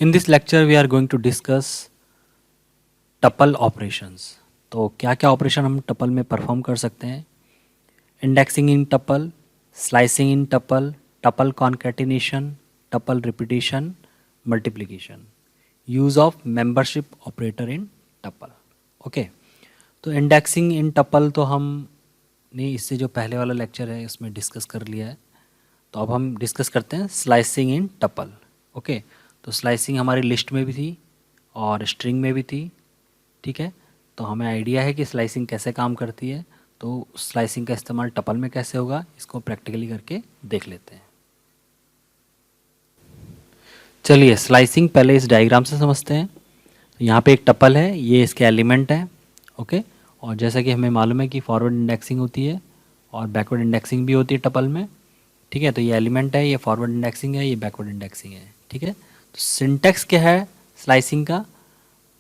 In this lecture we are going to discuss tuple operations. तो क्या क्या operation हम टपल में परफॉर्म कर सकते हैं? Indexing in tuple, slicing in tuple, tuple concatenation, tuple repetition, multiplication, use of membership operator in tuple. Okay, तो indexing इन tuple तो हमने इससे जो पहले वाला लेक्चर है उसमें डिस्कस कर लिया है। तो अब हम डिस्कस करते हैं स्लाइसिंग इन टपल। ओके, तो स्लाइसिंग हमारी लिस्ट में भी थी और स्ट्रिंग में भी थी। ठीक है, तो हमें आइडिया है कि स्लाइसिंग कैसे काम करती है। तो स्लाइसिंग का इस्तेमाल टपल में कैसे होगा, इसको प्रैक्टिकली करके देख लेते हैं। चलिए स्लाइसिंग पहले इस डायग्राम से समझते हैं। तो यहाँ पे एक टपल है, ये इसके एलिमेंट है। ओके, और जैसा कि हमें मालूम है कि फॉरवर्ड इंडेक्सिंग होती है और बैकवर्ड इंडेक्सिंग भी होती है टपल में। ठीक है, तो ये एलिमेंट है, ये फॉरवर्ड इंडेक्सिंग है, ये बैकवर्ड इंडेक्सिंग है। ठीक है, तो सिंटैक्स क्या है स्लाइसिंग का?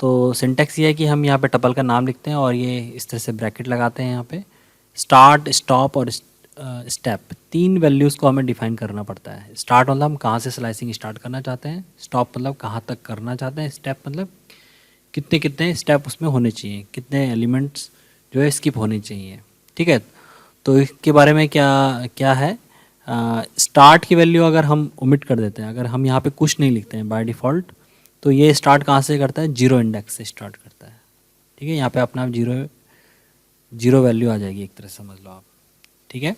तो सिंटैक्स ये है कि हम यहाँ पे टपल का नाम लिखते हैं और ये इस तरह से ब्रैकेट लगाते हैं। यहाँ पे स्टार्ट, स्टॉप और स्टेप, तीन वैल्यूज़ को हमें डिफाइन करना पड़ता है। स्टार्ट मतलब हम कहाँ से स्लाइसिंग स्टार्ट करना चाहते हैं, स्टॉप मतलब कहाँ तक करना चाहते हैं, स्टेप मतलब कितने कितने स्टेप उसमें होने चाहिए, कितने एलिमेंट्स जो है स्किप होने चाहिए। ठीक है, तो इसके बारे में क्या क्या है। स्टार्ट की वैल्यू अगर हम ओमिट कर देते हैं, अगर हम यहाँ पे कुछ नहीं लिखते हैं बाय डिफ़ॉल्ट, तो ये स्टार्ट कहाँ से करता है, जीरो इंडेक्स से स्टार्ट करता है। ठीक है, यहाँ पे अपना जीरो वैल्यू आ जाएगी, एक तरह से समझ लो आप। ठीक है,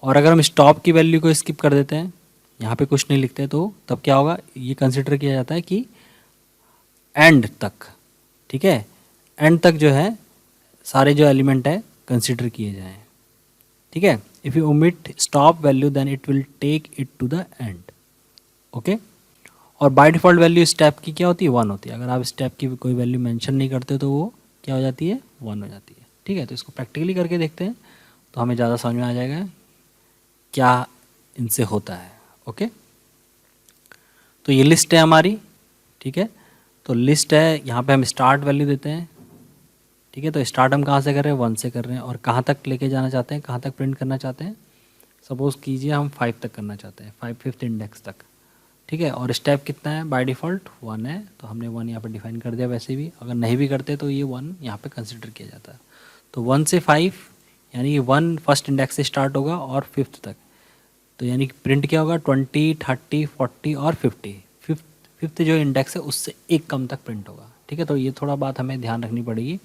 और अगर हम स्टॉप की वैल्यू को स्किप कर देते हैं, यहाँ पे कुछ नहीं लिखते, तो तब क्या होगा, ये कंसिडर किया जाता है कि एंड तक। ठीक है, एंड तक जो है सारे जो एलिमेंट है कंसिडर किए जाएँ। ठीक है, if you omit stop value then it will take it to the end. Okay, और बाय डिफ़ॉल्ट वैल्यू स्टेप की क्या होती है, 1 होती है। अगर आप स्टेप की कोई वैल्यू मेंशन नहीं करते तो वो क्या हो जाती है, 1 हो जाती है। ठीक है, तो इसको प्रैक्टिकली करके देखते हैं तो हमें ज़्यादा समझ में आ जाएगा क्या इनसे होता है। ओके, तो ये लिस्ट है हमारी। ठीक है, तो लिस्ट है, यहाँ पे हम स्टार्ट वैल्यू देते हैं। ठीक है, तो स्टार्ट हम कहाँ से कर रहे हैं, 1 से कर रहे हैं, और कहाँ तक लेके जाना चाहते हैं, कहाँ तक प्रिंट करना चाहते हैं। सपोज़ कीजिए हम 5 तक करना चाहते हैं, 5th इंडेक्स तक। ठीक है, और स्टेप कितना है, बाय डिफ़ॉल्ट 1 है, तो हमने 1 यहाँ पे डिफाइन कर दिया। वैसे भी अगर नहीं भी करते तो ये 1 यहाँ पे कंसिडर किया जाता है। तो 1 से 5 यानी कि 1 फर्स्ट इंडेक्स से स्टार्ट होगा और 5th तक। तो यानी कि प्रिंट क्या होगा, 20, 30, 40 और 50। फिफ्थ जो इंडेक्स है उससे एक कम तक प्रिंट होगा। ठीक है, तो ये थोड़ा बात हमें ध्यान रखनी पड़ेगी।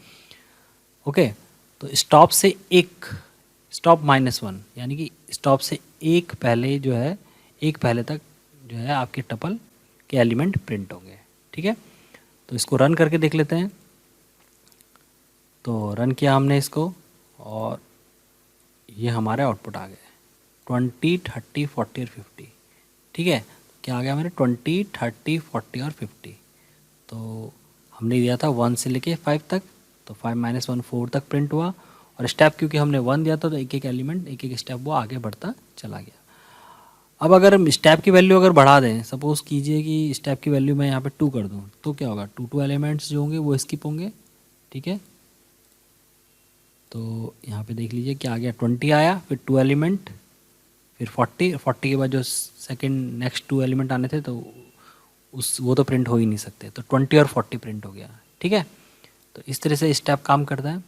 ओके, तो स्टॉप से एक, स्टॉप -1 यानी कि स्टॉप से एक पहले जो है, एक पहले तक जो है आपके टपल के एलिमेंट प्रिंट होंगे। ठीक है, तो इसको रन करके देख लेते हैं। तो रन किया हमने इसको और ये हमारे आउटपुट आ गए 20, 30, 40 और 50। ठीक है, क्या आ गया हमारे 20, 30, 40 और 50। तो हमने दिया था 1 से लेके 5 तक, तो 5 - 1 4 तक प्रिंट हुआ। और स्टेप क्योंकि हमने 1 दिया था तो एक एक एलिमेंट, एक एक स्टेप वो आगे बढ़ता चला गया। अब अगर हम स्टेप की वैल्यू अगर बढ़ा दें, सपोज़ कीजिए कि स्टेप की वैल्यू मैं यहाँ पे 2 कर दूँ, तो क्या होगा, 2 एलिमेंट्स जो होंगे वो स्किप होंगे। ठीक है, तो यहाँ पे देख लीजिए क्या आ गया, 20 आया, फिर 2 एलिमेंट, फिर 40 के बाद जो सेकंड नेक्स्ट 2 एलिमेंट आने थे तो वो तो प्रिंट हो ही नहीं सकते, तो 20 और 40 प्रिंट हो गया। ठीक है, तो इस तरह से स्टेप काम करता है।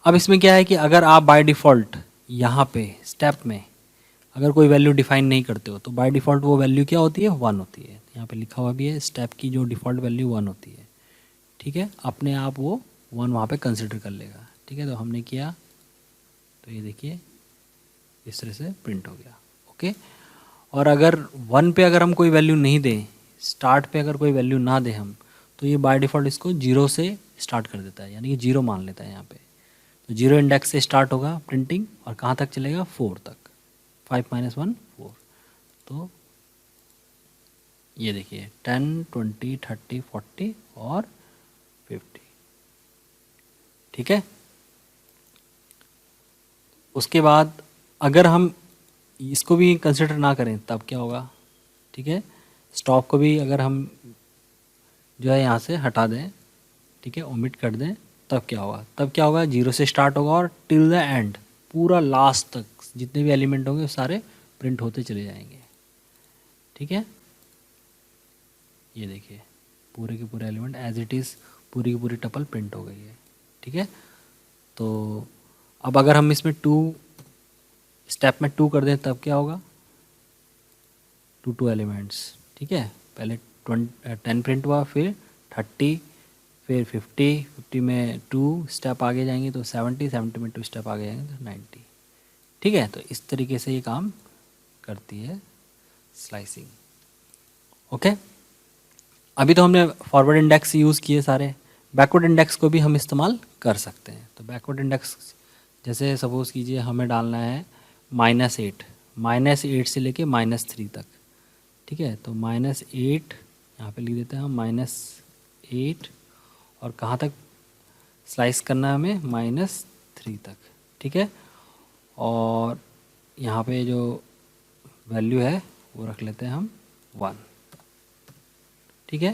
अब इसमें क्या है कि अगर आप बाय डिफ़ॉल्ट यहाँ पे स्टेप में अगर कोई वैल्यू डिफाइन नहीं करते हो तो बाय डिफ़ॉल्ट वो वैल्यू क्या होती है, 1 होती है। यहाँ पे लिखा हुआ भी है, स्टेप की जो डिफ़ॉल्ट वैल्यू 1 होती है। ठीक है, अपने आप वो 1 वहाँ पे कंसिडर कर लेगा। ठीक है, तो हमने किया तो ये देखिए इस तरह से प्रिंट हो गया। ओके, और अगर 1 पे अगर हम कोई वैल्यू नहीं दें, स्टार्ट पे अगर कोई वैल्यू ना दें हम, तो ये बाय डिफ़ॉल्ट इसको 0 से स्टार्ट कर देता है, यानी कि 0 मान लेता है यहाँ पे। तो 0 इंडेक्स से स्टार्ट होगा प्रिंटिंग और कहाँ तक चलेगा, 4 तक। 5 - 1 4। तो ये देखिए 10, 20, 30, 40 और 50। ठीक है, उसके बाद अगर हम इसको भी कंसिडर ना करें तब क्या होगा। ठीक है, स्टॉप को भी अगर हम जो है यहाँ से हटा दें, ठीक है, ओमिट कर दें, तब क्या होगा, 0 से स्टार्ट होगा और टिल द एंड पूरा लास्ट तक जितने भी एलिमेंट होंगे वो सारे प्रिंट होते चले जाएंगे। ठीक है, ये देखिए पूरे के पूरे एलिमेंट एज इट इज़ पूरी की पूरी टपल प्रिंट हो गई है। ठीक है, तो अब अगर हम इसमें स्टेप में 2 कर दें तब क्या होगा, 2 एलिमेंट्स। ठीक है, पहले 10 प्रिंट हुआ, फिर 30, फिर 50 में 2 स्टेप आगे जाएंगे तो 70 में 2 स्टेप आगे जाएंगे तो 90। ठीक है, तो इस तरीके से ये काम करती है स्लाइसिंग। ओके, अभी तो हमने फॉरवर्ड इंडेक्स यूज़ किए सारे, बैकवर्ड इंडेक्स को भी हम इस्तेमाल कर सकते हैं। तो बैकवर्ड इंडेक्स जैसे सपोज़ कीजिए हमें डालना है -8 से लेके -3 तक। ठीक है, तो -8 यहाँ पे लिख देते हैं हम -8, और कहाँ तक स्लाइस करना है हमें, -3 तक। ठीक है, और यहाँ पे जो वैल्यू है वो रख लेते हैं हम 1। ठीक है,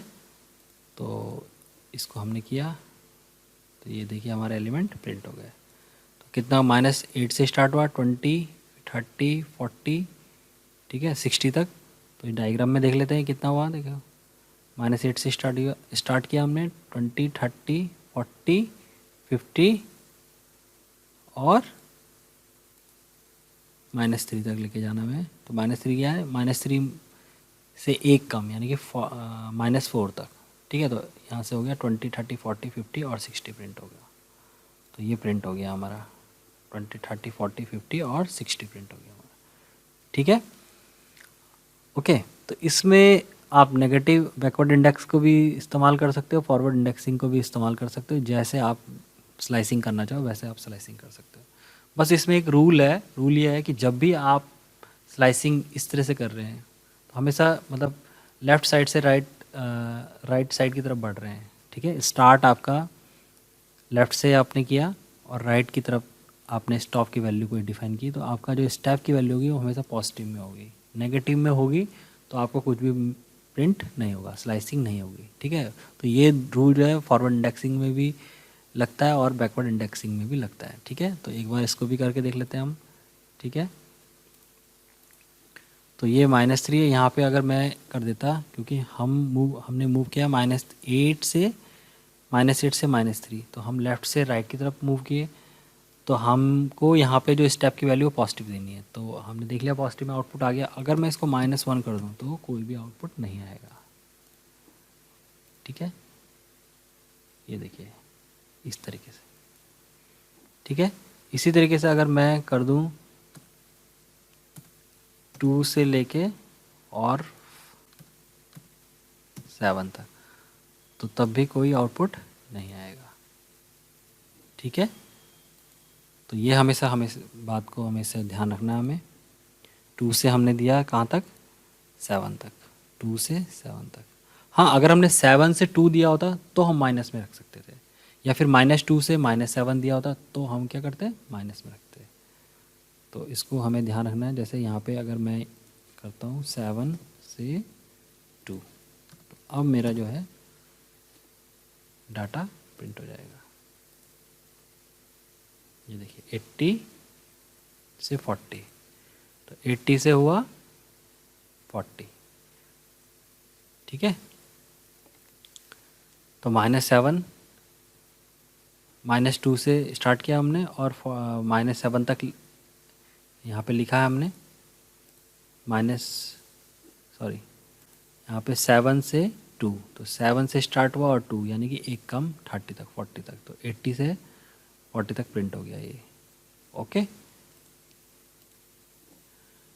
तो इसको हमने किया तो ये देखिए हमारे एलिमेंट प्रिंट हो गए। तो कितना, -8 से स्टार्ट हुआ, 20, 30, 40, ठीक है 60 तक। तो डायग्राम में देख लेते हैं कितना हुआ। देखो -8 से स्टार्ट किया हमने, 20, 30, 40, 50 और -3 तक लेके जाना हमें। तो -3 क्या है, -3 से एक कम यानी कि -4 तक। ठीक है, तो यहाँ से हो गया 20, 30, 40, 50 और 60 प्रिंट हो गया। तो ये प्रिंट हो गया हमारा 20, 30, 40, 50 और 60 प्रिंट हो गया हमारा। ठीक है, ओके, तो इसमें आप नेगेटिव बैकवर्ड इंडेक्स को भी इस्तेमाल कर सकते हो, फॉरवर्ड इंडेक्सिंग को भी इस्तेमाल कर सकते हो। जैसे आप स्लाइसिंग करना चाहो वैसे आप स्लाइसिंग कर सकते हो। बस इसमें एक रूल है, रूल ये है कि जब भी आप स्लाइसिंग इस तरह से कर रहे हैं तो हमेशा मतलब लेफ़्ट साइड से राइट साइड की तरफ बढ़ रहे हैं। ठीक है, स्टार्ट आपका लेफ़्ट से आपने किया और राइट की तरफ आपने स्टॉप की वैल्यू को डिफाइन की, तो आपका जो स्टेप की वैल्यू होगी वो हमेशा पॉजिटिव में होगी। नेगेटिव में होगी तो आपको कुछ भी प्रिंट नहीं होगा, स्लाइसिंग नहीं होगी। ठीक है, तो ये रूल जो है फॉरवर्ड इंडेक्सिंग में भी लगता है और बैकवर्ड इंडेक्सिंग में भी लगता है। ठीक है, तो एक बार इसको भी करके देख लेते हैं हम। ठीक है, तो ये -3 है, यहाँ पे अगर मैं कर देता, क्योंकि हमने मूव किया -8 से -3, तो हम लेफ़्ट से राइट की तरफ मूव किए, तो हमको यहाँ पे जो स्टेप की वैल्यू पॉजिटिव देनी है। तो हमने देख लिया पॉजिटिव में आउटपुट आ गया। अगर मैं इसको -1 कर दूँ तो कोई भी आउटपुट नहीं आएगा। ठीक है, ये देखिए इस तरीके से। ठीक है, इसी तरीके से अगर मैं कर दूँ 2 से लेके और 7 तक, तो तब भी कोई आउटपुट नहीं आएगा। ठीक है, तो ये हमेशा बात को हमेशा ध्यान रखना है हमें। 2 से हमने दिया कहाँ तक, 7 तक, 2 से 7 तक। हाँ, अगर हमने 7 से 2 दिया होता तो हम माइनस में रख सकते थे, या फिर -2 से -7 दिया होता तो हम क्या करते, माइनस में रखते। तो इसको हमें ध्यान रखना है। जैसे यहाँ पे अगर मैं करता हूँ 7 से 2, तो अब मेरा जो है डाटा प्रिंट हो जाएगा। ये देखिए 80 से 40, तो 80 से हुआ 40। ठीक है, तो -7 -2 से स्टार्ट किया हमने और -7 तक यहाँ पे लिखा है हमने यहाँ पे 7 से 2, तो 7 से स्टार्ट हुआ और 2 यानी कि एक कम 30 तक 40 तक, तो 80 से 40 तक प्रिंट हो गया ये। ओके,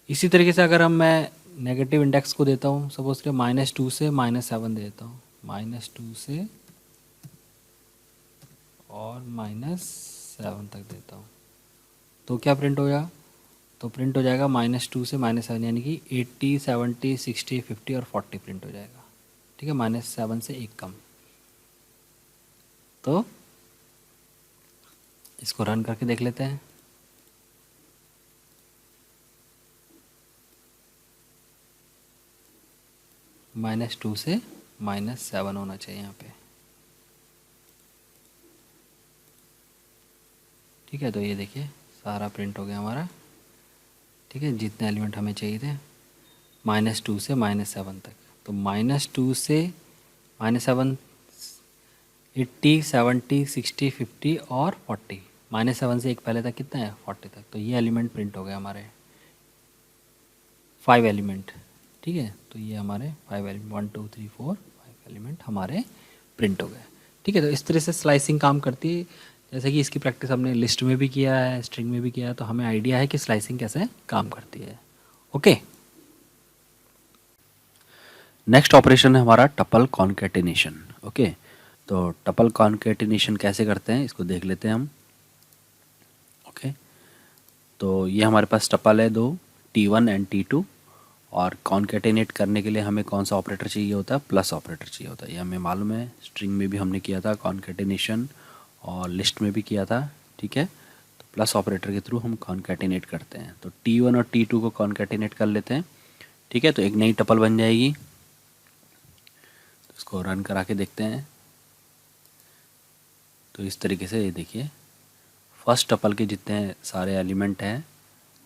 इसी तरीके से अगर मैं नेगेटिव इंडेक्स को देता हूँ, सपोज के -2 से -7 दे देता हूँ, -2 से और -7 तक देता हूँ, तो क्या प्रिंट होगा, तो प्रिंट हो जाएगा -2 से -7 यानी कि 80, 70, 60, 50 और 40 प्रिंट हो जाएगा। ठीक है, -7 से एक कम। तो इसको रन करके देख लेते हैं। -2 से -7 होना चाहिए यहाँ पे। ठीक है, तो ये देखिए सारा प्रिंट हो गया हमारा। ठीक है, जितने एलिमेंट हमें चाहिए थे, -2 से -7 तक। तो -2 से -7, 80, 70, 60, 50 और 40। -7 से एक पहले तक कितना है, 40 तक। तो ये एलिमेंट प्रिंट हो गए हमारे 5 एलिमेंट। ठीक है, तो ये हमारे 5 एलिमेंट, 1 2 3 4 5 एलिमेंट हमारे प्रिंट हो गए। ठीक है, तो इस तरह से स्लाइसिंग काम करती है। जैसे कि इसकी प्रैक्टिस हमने लिस्ट में भी किया है, स्ट्रिंग में भी किया है, तो हमें आइडिया है कि स्लाइसिंग कैसे काम करती है। ओके, नेक्स्ट ऑपरेशन है हमारा टपल कॉन्केटिनेशन। ओके, तो टपल कॉन्केटिनेशन कैसे करते हैं इसको देख लेते हैं हम। ओके, तो ये हमारे पास टपल है दो, T1 एंड T2, और कॉन्केटिनेट करने के लिए हमें कौन सा ऑपरेटर चाहिए होता है, प्लस ऑपरेटर चाहिए होता है। ये हमें मालूम है, स्ट्रिंग में भी हमने किया था कॉन्केटिनेशन और लिस्ट में भी किया था। ठीक है, तो प्लस ऑपरेटर के थ्रू हम कॉन्केटिनेट करते हैं। तो T1 और T2 को कॉन्केटिनेट कर लेते हैं। ठीक है, तो एक नई टपल बन जाएगी। तो इसको रन करा के देखते हैं। तो इस तरीके से ये देखिए, फर्स्ट टपल के जितने सारे एलिमेंट हैं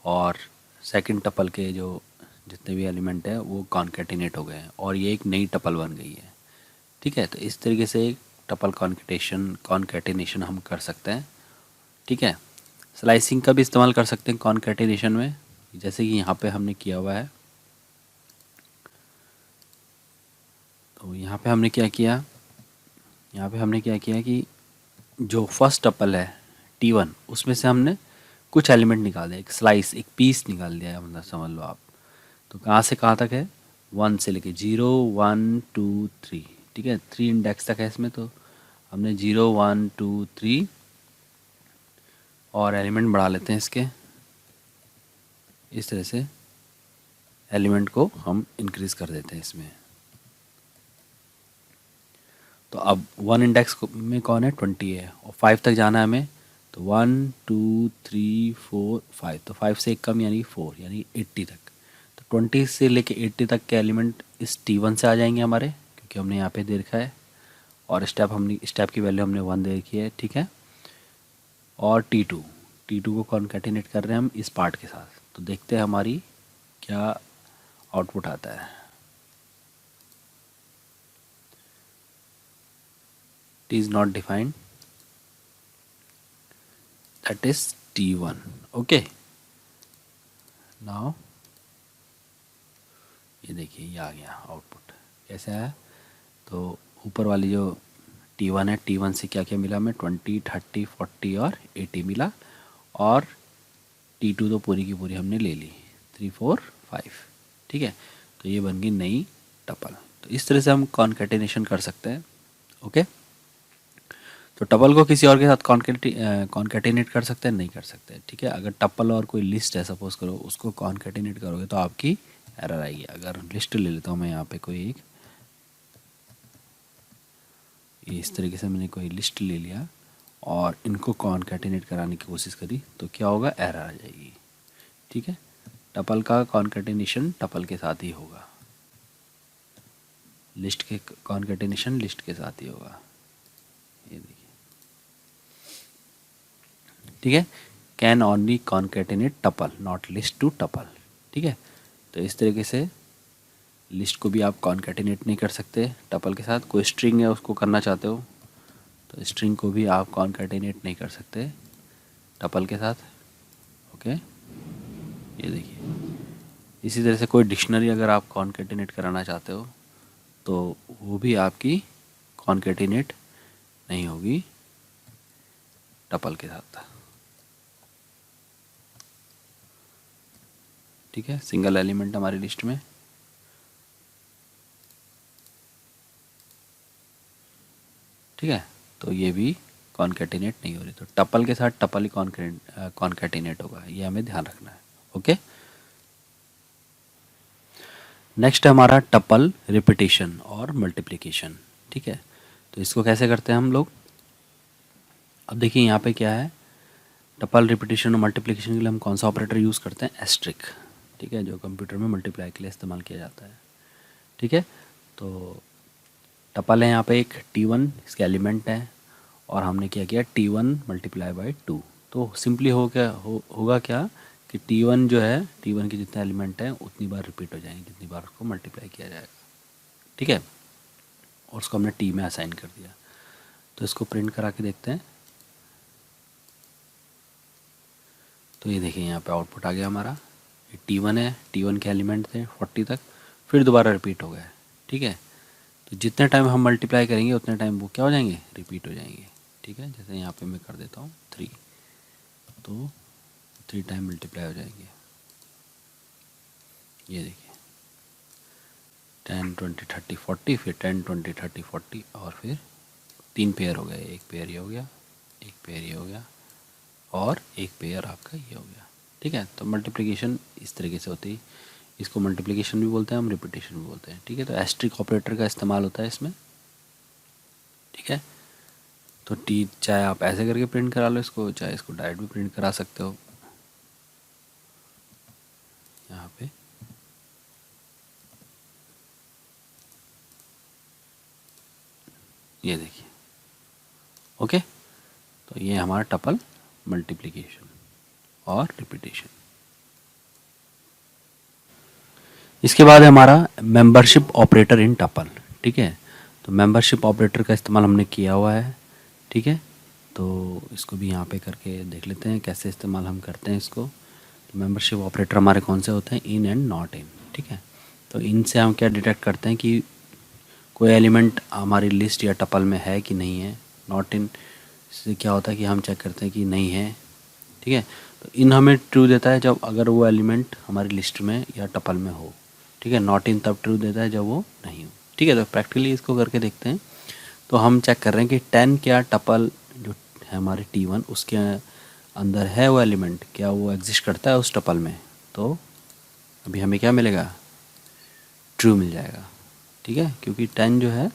और सेकंड टपल के जो जितने भी एलिमेंट हैं वो कॉन्केटिनेट हो गए हैं और ये एक नई टपल बन गई है। ठीक है, तो इस तरीके से टपल कॉन्केटिनेशन हम कर सकते हैं। ठीक है, स्लाइसिंग का भी इस्तेमाल कर सकते हैं कॉन्केटिनेशन में, जैसे कि यहाँ पे हमने किया हुआ है। तो यहाँ पे हमने क्या किया, यहाँ पे हमने क्या किया कि जो फर्स्ट टपल है T1 उसमें से हमने कुछ एलिमेंट निकाल दिया, एक स्लाइस, एक पीस निकाल दिया है, मतलब समझ लो आप। तो कहाँ से कहाँ तक है, 1 से लेके 0 1 2 3। ठीक है, 3 इंडेक्स तक है इसमें। तो हमने 0 1 2 3 और एलिमेंट बढ़ा लेते हैं इसके। इस तरह से एलिमेंट को हम इंक्रीज़ कर देते हैं इसमें। तो अब 1 इंडेक्स में कौन है, 20 है, और 5 तक जाना है हमें। तो 1 2 3 4 5, तो 5 से एक कम यानी 4, यानी 80 तक। तो 20 से लेके 80 तक के एलिमेंट इस T1 से आ जाएंगे हमारे, क्योंकि हमने यहाँ पे दे रखा है, और स्टेप की वैल्यू हमने 1 दे रखी है। ठीक है, और T2 को कॉन्केटिनेट कर रहे हैं हम इस पार्ट के साथ। तो देखते हैं हमारी क्या आउटपुट आता है। T is not defined, that is T1. Okay, now ये देखिए, ये आ गया आउटपुट। कैसे आया, तो ऊपर वाली जो T1 है, T1 से क्या क्या मिला हमें, 20 30 40 और 80 मिला, और T2 तो पूरी की पूरी हमने ले ली, 3 4 5। ठीक है, तो ये बन गई नई टपल। तो इस तरह से हम कॉन्केटिनेशन कर सकते हैं। ओके, तो टपल को किसी और के साथ कॉन्केटिनेट कर सकते हैं, नहीं कर सकते। ठीक है, अगर टपल और कोई लिस्ट है, सपोज करो, उसको कॉन्केटिनेट करोगे तो आपकी एरर आएगी। अगर लिस्ट ले लेता हूँ मैं यहाँ पे कोई एक, इस तरीके से मैंने कोई लिस्ट ले लिया और इनको कॉन्केटिनेट कराने की कोशिश करी, तो क्या होगा, एरर आ जाएगी। ठीक है, टपल का कॉन्केटिनेशन टपल के साथ ही होगा, लिस्ट के कॉन्केटिनेशन लिस्ट के साथ ही होगा। ये देखिए, ठीक है, can only concatenate tuple not list to tuple. ठीक है, तो इस तरीके से लिस्ट को भी आप कॉन्केटिनेट नहीं कर सकते टपल के साथ। कोई स्ट्रिंग है उसको करना चाहते हो तो स्ट्रिंग को भी आप कॉन्केटिनेट नहीं कर सकते टपल के साथ। ओके, ये देखिए, इसी तरह से कोई डिक्शनरी अगर आप कॉन्केटिनेट कराना चाहते हो तो वो भी आपकी कॉन्केटिनेट नहीं होगी टपल के साथ। ठीक है, सिंगल एलिमेंट हमारी लिस्ट में। ठीक है, तो ये भी कॉन्केटिनेट नहीं हो रही, तो टपल के साथ टपल ही कॉन्केटिनेट होगा, ये हमें ध्यान रखना है। ओके, नेक्स्ट है हमारा टपल रिपीटिशन और मल्टीप्लिकेशन। ठीक है, तो इसको कैसे करते हैं हम लोग। अब देखिए यहाँ पे क्या है, टपल रिपीटिशन और मल्टीप्लिकेशन के लिए हम कौन सा ऑपरेटर यूज़ करते हैं, एस्ट्रिक। ठीक है, जो कंप्यूटर में मल्टीप्लाई के लिए इस्तेमाल किया जाता है। ठीक है, तो टपल है यहाँ पे एक T1 इसके एलिमेंट है, और हमने क्या किया, T1 मल्टीप्लाई बाई 2। तो सिंपली होगा क्या कि T1 जो है, T1 के जितने एलिमेंट हैं उतनी बार रिपीट हो जाएंगे जितनी बार उसको मल्टीप्लाई किया जाएगा। ठीक है, और उसको हमने टी में असाइन कर दिया। तो इसको प्रिंट करा के देखते हैं। तो ये देखिए यहाँ पे आउटपुट आ गया हमारा, ये T1 है, T1 के एलिमेंट थे 40 तक, फिर दोबारा रिपीट हो गया। ठीक है, तो जितने टाइम हम मल्टीप्लाई करेंगे उतने टाइम वो क्या हो जाएंगे, रिपीट हो जाएंगे। ठीक है, जैसे यहाँ पे मैं कर देता हूँ 3, तो 3 टाइम मल्टीप्लाई हो जाएंगे। ये देखिए 10 20 30 40, फिर 10 20 30 40, और फिर 3 पेयर हो गए, एक पेयर ये हो गया, एक पेयर ये हो गया, और एक पेयर आपका ये हो गया। ठीक है, तो मल्टीप्लिकेशन इस तरीके से होती है। इसको मल्टीप्लिकेशन भी बोलते हैं, हम रिपीटेशन भी बोलते हैं। ठीक है, तो एस्ट्रिक ऑपरेटर का इस्तेमाल होता है इसमें। ठीक है, तो टी चाहे आप ऐसे करके प्रिंट करा लो इसको, चाहे इसको डायरेक्ट भी प्रिंट करा सकते हो। यहाँ पे ये देखिए, ओके। तो ये हमारा टपल मल्टीप्लिकेशन और रिपीटेशन। इसके बाद है हमारा मेंबरशिप ऑपरेटर इन टपल। ठीक है, तो मेंबरशिप ऑपरेटर का इस्तेमाल हमने किया हुआ है। ठीक है, तो इसको भी यहाँ पे करके देख लेते हैं कैसे इस्तेमाल हम करते हैं इसको। तो मेंबरशिप ऑपरेटर हमारे कौन से होते हैं, इन एंड नॉट इन। ठीक है, तो इनसे हम क्या डिटेक्ट करते हैं कि कोई एलिमेंट हमारी लिस्ट या टपल में है कि नहीं है। नॉट इन से क्या होता है कि हम चेक करते हैं कि नहीं है। ठीक है, तो इन हमें ट्रू देता है जब अगर वो एलिमेंट हमारी लिस्ट में या टपल में हो। ठीक है, नॉट इन तब ट्रू देता है जब वो नहीं हो। ठीक है, तो प्रैक्टिकली इसको करके देखते हैं। तो हम चेक कर रहे हैं कि 10 क्या टपल जो है हमारे T1 उसके अंदर है वो एलिमेंट, क्या वो एग्जिस्ट करता है उस टपल में। तो अभी हमें क्या मिलेगा, ट्रू मिल जाएगा। ठीक है, क्योंकि 10 जो है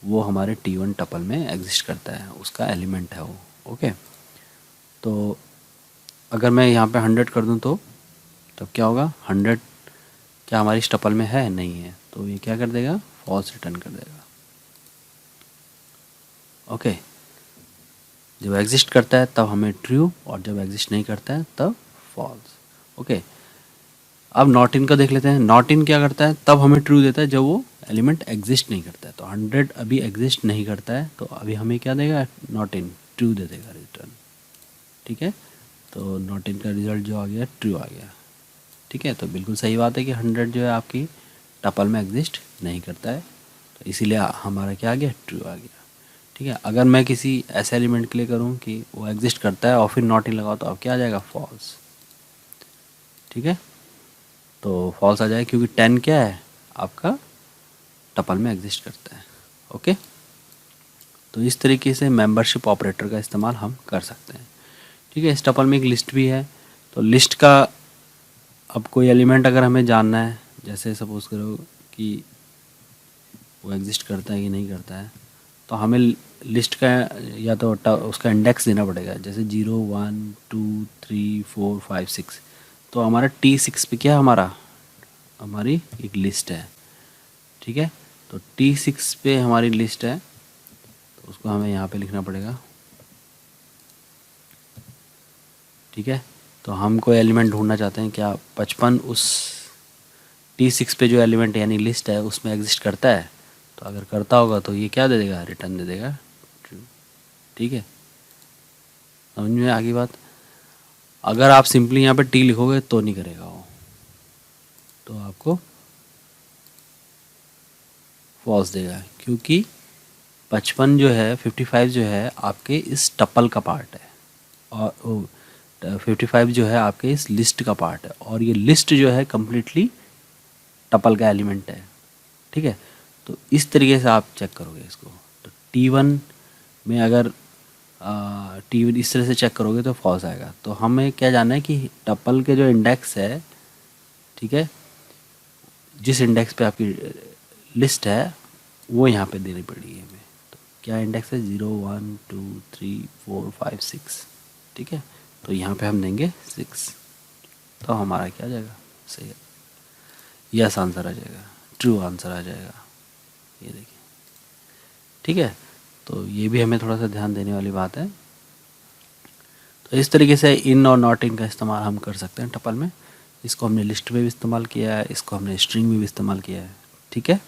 वो हमारे T1 टपल में एग्जिस्ट करता है, उसका एलिमेंट है वो। ओके, तो अगर मैं यहाँ पे 100 कर दूँ तो तब क्या होगा, 100 क्या हमारी इस टपल में है, नहीं है, तो ये क्या कर देगा, फॉल्स रिटर्न कर देगा। ओके, जब एग्जिस्ट करता है तब हमें ट्रू, और जब एग्जिस्ट नहीं करता है तब फॉल्स। ओके, अब नॉट इन का देख लेते हैं। नॉट इन क्या करता है, तब हमें ट्रू देता है जब वो एलिमेंट एग्जिस्ट नहीं करता है। तो 100 अभी एग्जिस्ट नहीं करता है, तो अभी हमें क्या देगा, नॉट इन, ट्रू दे देगा रिटर्न। ठीक है, तो नॉट इन का रिजल्ट जो आ गया ट्रू आ गया। ठीक है, तो बिल्कुल सही बात है कि 100 जो है आपकी टपल में एग्जिस्ट नहीं करता है, तो इसीलिए हमारा क्या आ गया, ट्रू आ गया। ठीक है, अगर मैं किसी ऐसे एलिमेंट के लिए करूँ कि वो एग्जिस्ट करता है और फिर नॉट इन लगाओ, तो अब क्या आ जाएगा, फॉल्स। ठीक है, तो फॉल्स आ जाएगा क्योंकि 10 क्या है आपका टपल में एग्जिस्ट करता है। ओके, तो इस तरीके से मेंबरशिप ऑपरेटर का इस्तेमाल हम कर सकते हैं। ठीक है, इस टपल में एक लिस्ट भी है, तो लिस्ट का अब कोई एलिमेंट अगर हमें जानना है, जैसे सपोज करो कि वो एग्जिस्ट करता है कि नहीं करता है, तो हमें लिस्ट का या तो उसका इंडेक्स देना पड़ेगा, जैसे 0 1 2 3 4 5 6। तो हमारा T6 पे क्या हमारा हमारी एक लिस्ट है। ठीक है, तो T6 पे हमारी लिस्ट है, तो उसको हमें यहाँ पे लिखना पड़ेगा। ठीक है, तो हम कोई एलिमेंट ढूंढना चाहते हैं, क्या 55 उस T6 पे जो एलिमेंट यानी लिस्ट है उसमें एग्जिस्ट करता है। तो अगर करता होगा तो ये क्या दे देगा, रिटर्न दे देगा ट्रू। ठीक है, समझ में आ गई बात। अगर आप सिंपली यहाँ पे टी लिखोगे तो नहीं करेगा वो, तो आपको फॉल्स देगा, क्योंकि 55 जो है 55 जो है आपके इस टपल का पार्ट है, और 55 जो है आपके इस लिस्ट का पार्ट है, और ये लिस्ट जो है कम्प्लीटली टपल का एलिमेंट है। ठीक है, तो इस तरीके से आप चेक करोगे इसको। तो T1 में अगर T1 इस तरह से चेक करोगे तो फॉल्स आएगा। तो हमें क्या जानना है कि टपल के जो इंडेक्स है, ठीक है, जिस इंडेक्स पे आपकी लिस्ट है वो यहाँ पे देनी पड़ेगी हमें। तो क्या इंडेक्स है, 0 1 2 3 4 5 6। ठीक है, तो यहाँ पे हम देंगे 6, तो हमारा क्या आ जाएगा, सही है, यस आंसर आ जाएगा, ट्रू आंसर आ जाएगा। ये देखिए, ठीक है, तो ये भी हमें थोड़ा सा ध्यान देने वाली बात है। तो इस तरीके से इन और नॉट इन का इस्तेमाल हम कर सकते हैं टपल में। इसको हमने लिस्ट में भी इस्तेमाल किया है, इसको हमने स्ट्रिंग में भी इस्तेमाल किया है। ठीक है।